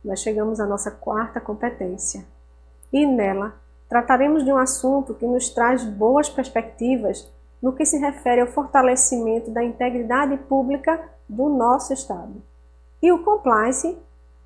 nós chegamos à nossa quarta competência. E nela, trataremos de um assunto que nos traz boas perspectivas no que se refere ao fortalecimento da integridade pública do nosso Estado. E o compliance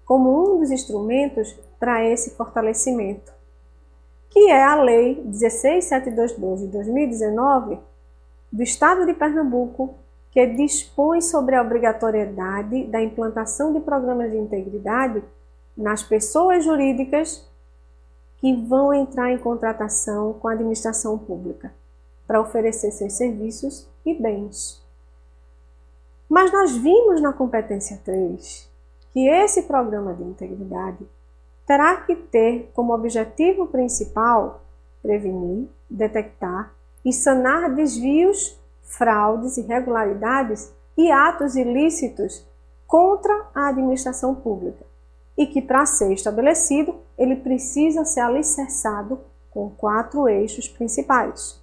como um dos instrumentos para esse fortalecimento, que é a Lei 16722 de 2019 do Estado de Pernambuco, que dispõe sobre a obrigatoriedade da implantação de programas de integridade nas pessoas jurídicas que vão entrar em contratação com a administração pública para oferecer seus serviços e bens. Mas nós vimos na competência 3 que esse programa de integridade terá que ter como objetivo principal prevenir, detectar e sanar desvios, fraudes, irregularidades e atos ilícitos contra a administração pública, e que, para ser estabelecido, ele precisa ser alicerçado com 4 eixos principais: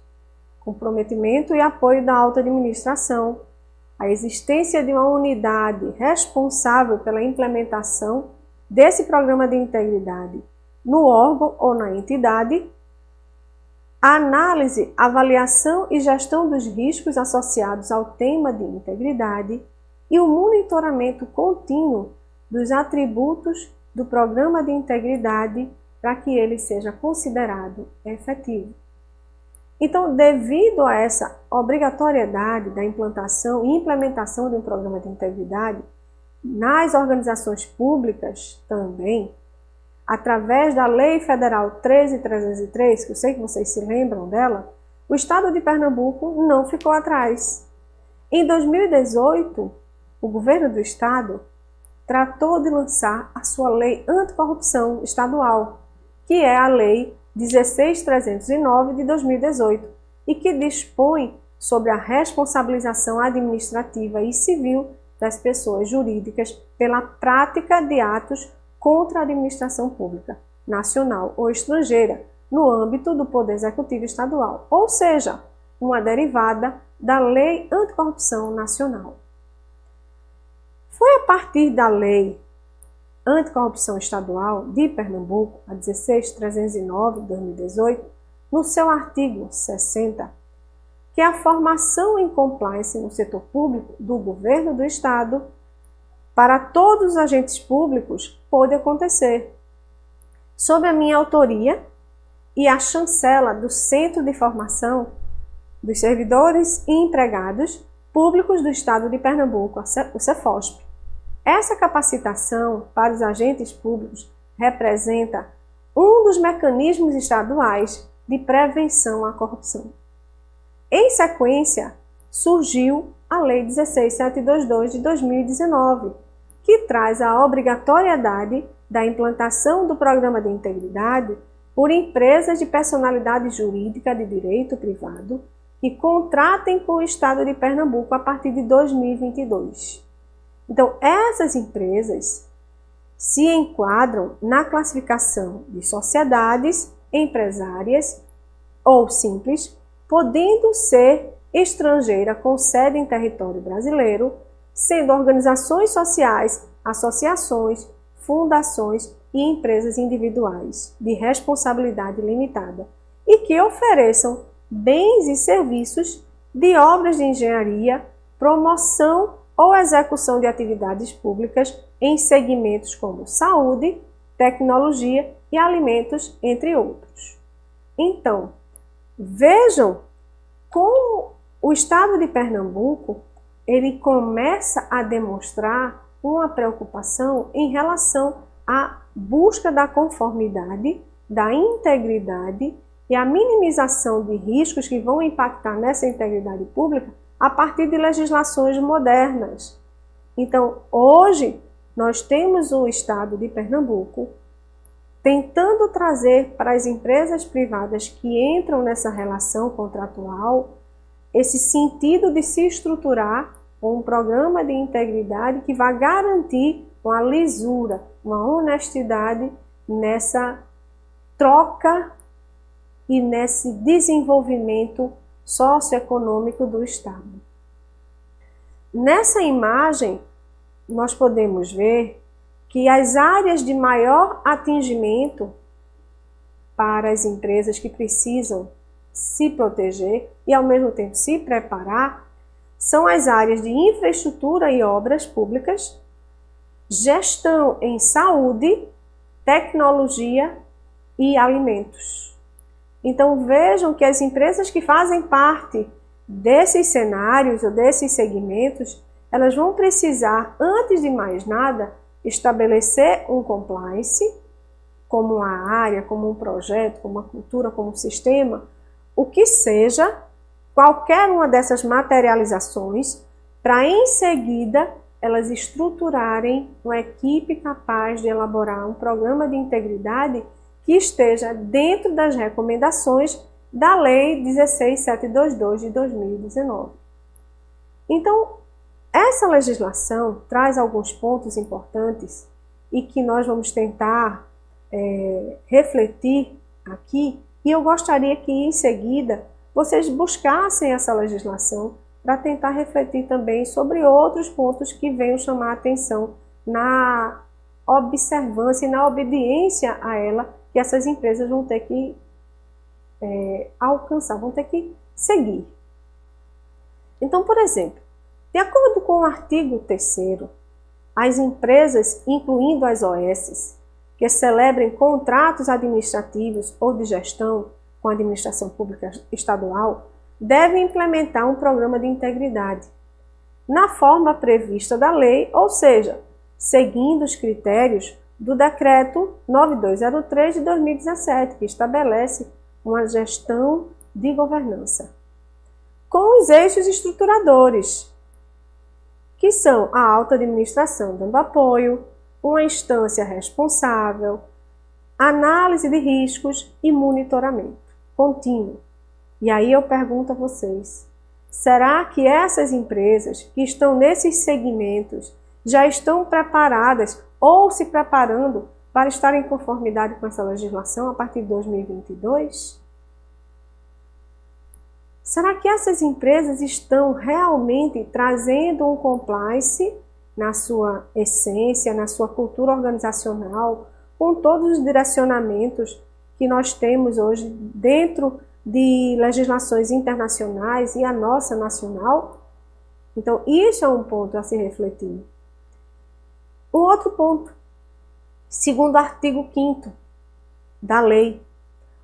comprometimento e apoio da alta administração, a existência de uma unidade responsável pela implementação desse programa de integridade no órgão ou na entidade, a análise, avaliação e gestão dos riscos associados ao tema de integridade e o monitoramento contínuo dos atributos do programa de integridade para que ele seja considerado efetivo. Então, devido a essa obrigatoriedade da implantação e implementação de um programa de integridade nas organizações públicas também, através da Lei Federal 13.303, que eu sei que vocês se lembram dela, o Estado de Pernambuco não ficou atrás. Em 2018, o governo do Estado tratou de lançar a sua Lei Anticorrupção Estadual, que é a Lei 16.309 de 2018, e que dispõe sobre a responsabilização administrativa e civil das pessoas jurídicas pela prática de atos contra a administração pública, nacional ou estrangeira, no âmbito do Poder Executivo Estadual, ou seja, uma derivada da Lei Anticorrupção Nacional. Foi a partir da Lei Anticorrupção Estadual de Pernambuco, a 16.309 de 2018, no seu artigo 60, que a formação em compliance no setor público do governo do Estado para todos os agentes públicos pôde acontecer, sob a minha autoria e a chancela do Centro de Formação dos Servidores e Empregados Públicos do Estado de Pernambuco, o Cefosp. Essa capacitação para os agentes públicos representa um dos mecanismos estaduais de prevenção à corrupção. Em sequência, surgiu a Lei 16.722 de 2019, que traz a obrigatoriedade da implantação do programa de integridade por empresas de personalidade jurídica de direito privado que contratem com o Estado de Pernambuco a partir de 2022. Então, essas empresas se enquadram na classificação de sociedades empresárias ou simples, podendo ser estrangeira com sede em território brasileiro, sendo organizações sociais, associações, fundações e empresas individuais de responsabilidade limitada e que ofereçam bens e serviços de obras de engenharia, promoção ou execução de atividades públicas em segmentos como saúde, tecnologia e alimentos, entre outros. Então, vejam como o Estado de Pernambuco ele começa a demonstrar uma preocupação em relação à busca da conformidade, da integridade e a minimização de riscos que vão impactar nessa integridade pública a partir de legislações modernas. Então, hoje, nós temos o Estado de Pernambuco tentando trazer para as empresas privadas que entram nessa relação contratual esse sentido de se estruturar com um programa de integridade que vai garantir uma lisura, uma honestidade nessa troca e nesse desenvolvimento socioeconômico do Estado. Nessa imagem, nós podemos ver que as áreas de maior atingimento para as empresas que precisam se proteger e, ao mesmo tempo, se preparar, são as áreas de infraestrutura e obras públicas, gestão em saúde, tecnologia e alimentos. Então, vejam que as empresas que fazem parte desses cenários ou desses segmentos, elas vão precisar, antes de mais nada, estabelecer um compliance, como uma área, como um projeto, como uma cultura, como um sistema, o que seja, qualquer uma dessas materializações, para em seguida elas estruturarem uma equipe capaz de elaborar um programa de integridade que esteja dentro das recomendações da Lei 16722 de 2019. Então, essa legislação traz alguns pontos importantes e que nós vamos tentar refletir aqui, e eu gostaria que em seguida vocês buscassem essa legislação para tentar refletir também sobre outros pontos que venham chamar a atenção na observância e na obediência a ela, que essas empresas vão ter que alcançar, vão ter que seguir. Então, por exemplo, de acordo com o artigo 3º, as empresas, incluindo as OSs, que celebrem contratos administrativos ou de gestão com a administração pública estadual, devem implementar um programa de integridade, na forma prevista da lei, ou seja, seguindo os critérios do Decreto 9203 de 2017, que estabelece uma gestão de governança, com os eixos estruturadores, que são a alta administração dando apoio, uma instância responsável, análise de riscos e monitoramento contínuo. E aí eu pergunto a vocês, será que essas empresas que estão nesses segmentos já estão preparadas ou se preparando para estar em conformidade com essa legislação a partir de 2022? Será que essas empresas estão realmente trazendo um compliance na sua essência, na sua cultura organizacional, com todos os direcionamentos que nós temos hoje dentro de legislações internacionais e a nossa nacional? Então, isso é um ponto a se refletir. Um outro ponto, segundo o artigo 5º da lei,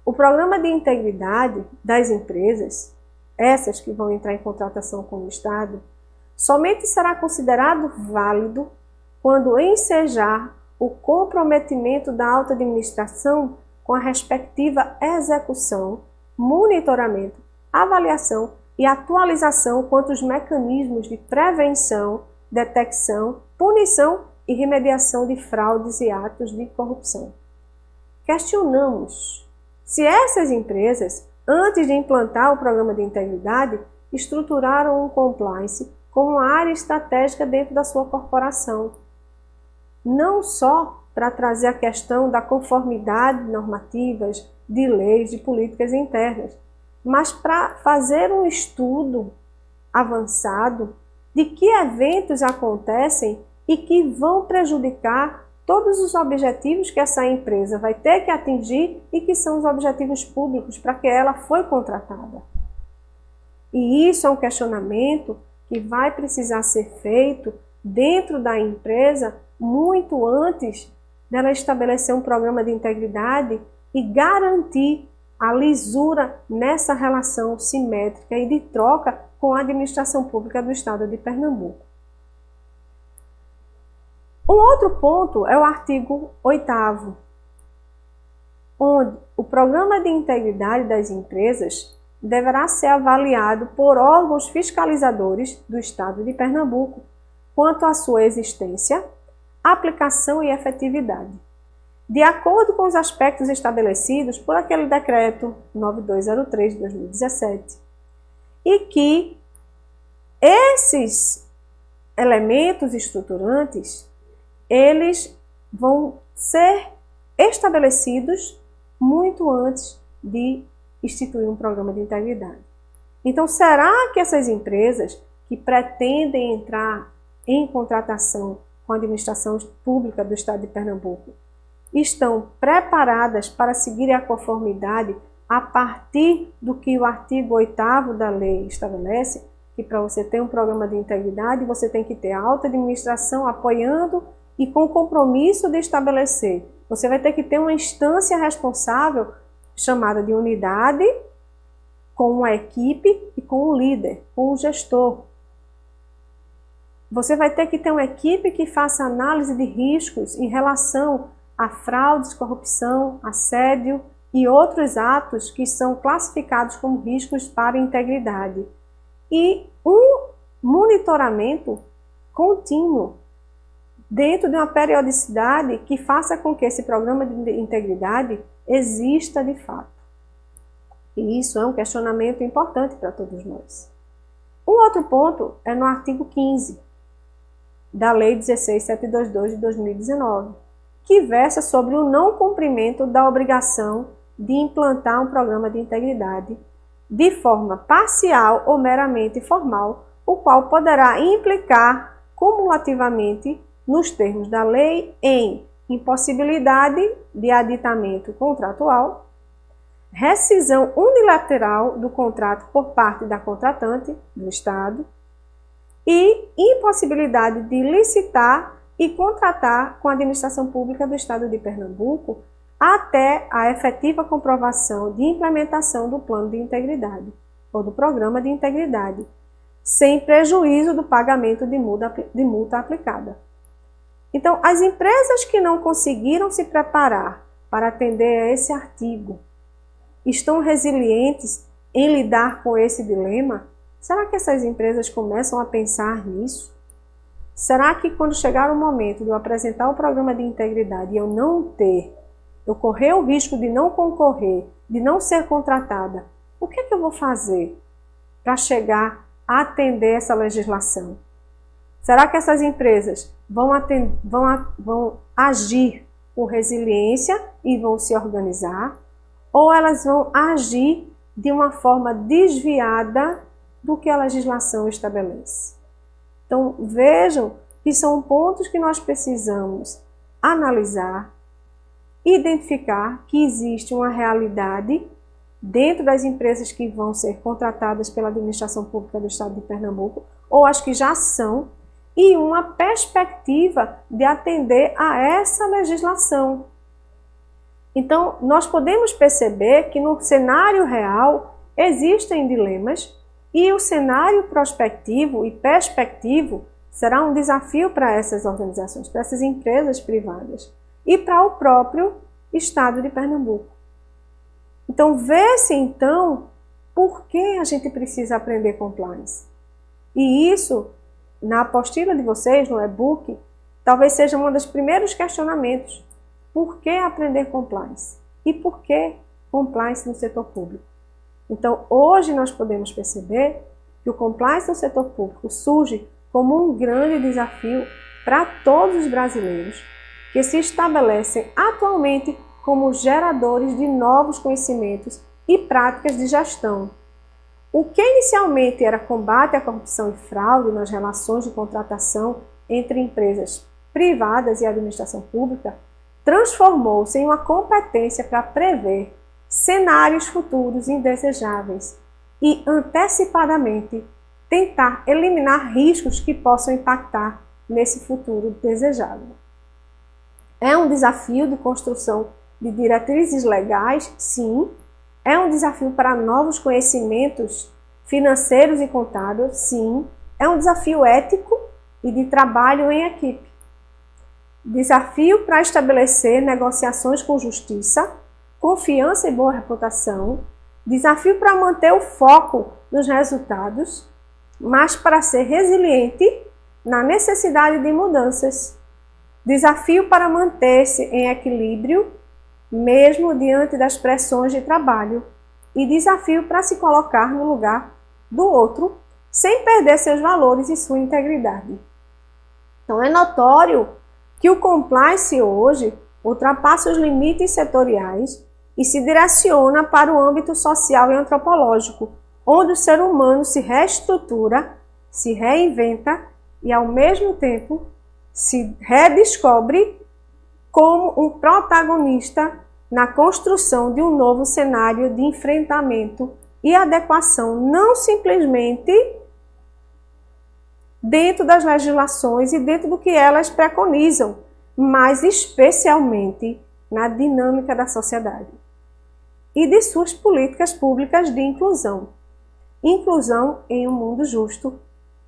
o programa de integridade das empresas, essas que vão entrar em contratação com o Estado, somente será considerado válido quando ensejar o comprometimento da alta administração com a respectiva execução, monitoramento, avaliação e atualização quanto aos mecanismos de prevenção, detecção, punição e remediação de fraudes e atos de corrupção. Questionamos se essas empresas, antes de implantar o programa de integridade, estruturaram um compliance como uma área estratégica dentro da sua corporação. Não só para trazer a questão da conformidade de normativas, de leis, de políticas internas, mas para fazer um estudo avançado de que eventos acontecem e que vão prejudicar todos os objetivos que essa empresa vai ter que atingir e que são os objetivos públicos para que ela foi contratada. E isso é um questionamento que vai precisar ser feito dentro da empresa muito antes dela estabelecer um programa de integridade e garantir a lisura nessa relação simétrica e de troca com a administração pública do Estado de Pernambuco. Um outro ponto é o artigo 8º, onde o programa de integridade das empresas deverá ser avaliado por órgãos fiscalizadores do Estado de Pernambuco quanto à sua existência, aplicação e efetividade, de acordo com os aspectos estabelecidos por aquele Decreto 9203 de 2017, e que esses elementos estruturantes eles vão ser estabelecidos muito antes de instituir um programa de integridade. Então, será que essas empresas que pretendem entrar em contratação com a administração pública do Estado de Pernambuco estão preparadas para seguir a conformidade a partir do que o artigo 8º da lei estabelece, que para você ter um programa de integridade, você tem que ter a alta administração apoiando e com compromisso de estabelecer. Você vai ter que ter uma instância responsável chamada de unidade, com uma equipe e com um líder, com um gestor. Você vai ter que ter uma equipe que faça análise de riscos em relação a fraudes, corrupção, assédio e outros atos que são classificados como riscos para a integridade. E um monitoramento contínuo dentro de uma periodicidade que faça com que esse programa de integridade exista de fato. E isso é um questionamento importante para todos nós. Um outro ponto é no artigo 15 da Lei 16.722 de 2019, que versa sobre o não cumprimento da obrigação de implantar um programa de integridade de forma parcial ou meramente formal, o qual poderá implicar cumulativamente, nos termos da lei, em impossibilidade de aditamento contratual, rescisão unilateral do contrato por parte da contratante, do Estado, e impossibilidade de licitar e contratar com a administração pública do Estado de Pernambuco até a efetiva comprovação de implementação do plano de integridade ou do programa de integridade, sem prejuízo do pagamento de multa aplicada. Então, as empresas que não conseguiram se preparar para atender a esse artigo estão resilientes em lidar com esse dilema? Será que essas empresas começam a pensar nisso? Será que quando chegar o momento de eu apresentar o programa de integridade e eu correr o risco de não concorrer, de não ser contratada, o que é que eu vou fazer para chegar a atender essa legislação? Será que essas empresas vão agir com resiliência e vão se organizar? Ou elas vão agir de uma forma desviada do que a legislação estabelece? Então, vejam que são pontos que nós precisamos analisar, identificar que existe uma realidade dentro das empresas que vão ser contratadas pela administração pública do Estado de Pernambuco, ou as que já são, e uma perspectiva de atender a essa legislação. Então, nós podemos perceber que no cenário real existem dilemas e o cenário prospectivo e perspectivo será um desafio para essas organizações, para essas empresas privadas e para o próprio Estado de Pernambuco. Então, vê-se então por que a gente precisa aprender compliance. E isso, na apostila de vocês, no e-book, talvez seja um dos primeiros questionamentos. Por que aprender compliance? E por que compliance no setor público? Então, hoje nós podemos perceber que o compliance no setor público surge como um grande desafio para todos os brasileiros que se estabelecem atualmente como geradores de novos conhecimentos e práticas de gestão. O que inicialmente era combate à corrupção e fraude nas relações de contratação entre empresas privadas e administração pública transformou-se em uma competência para prever cenários futuros indesejáveis e antecipadamente tentar eliminar riscos que possam impactar nesse futuro desejável. É um desafio de construção de diretrizes legais, sim. É um desafio para novos conhecimentos financeiros e contábeis, sim. É um desafio ético e de trabalho em equipe. Desafio para estabelecer negociações com justiça, confiança e boa reputação. Desafio para manter o foco nos resultados, mas para ser resiliente na necessidade de mudanças. Desafio para manter-se em equilíbrio, mesmo diante das pressões de trabalho. E desafio para se colocar no lugar do outro, sem perder seus valores e sua integridade. Então, é notório que o compliance hoje ultrapassa os limites setoriais e se direciona para o âmbito social e antropológico, onde o ser humano se reestrutura, se reinventa e, ao mesmo tempo, se redescobre como um protagonista na construção de um novo cenário de enfrentamento e adequação, não simplesmente dentro das legislações e dentro do que elas preconizam, mas especialmente na dinâmica da sociedade e de suas políticas públicas de inclusão. Inclusão em um mundo justo,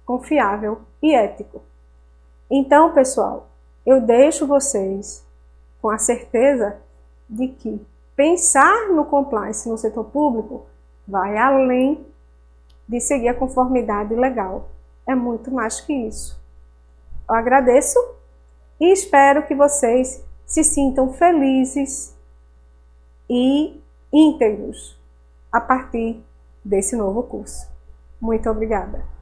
confiável e ético. Então, pessoal, eu deixo vocês com a certeza de que pensar no compliance no setor público vai além de seguir a conformidade legal. É muito mais que isso. Eu agradeço e espero que vocês se sintam felizes e íntegros a partir desse novo curso. Muito obrigada.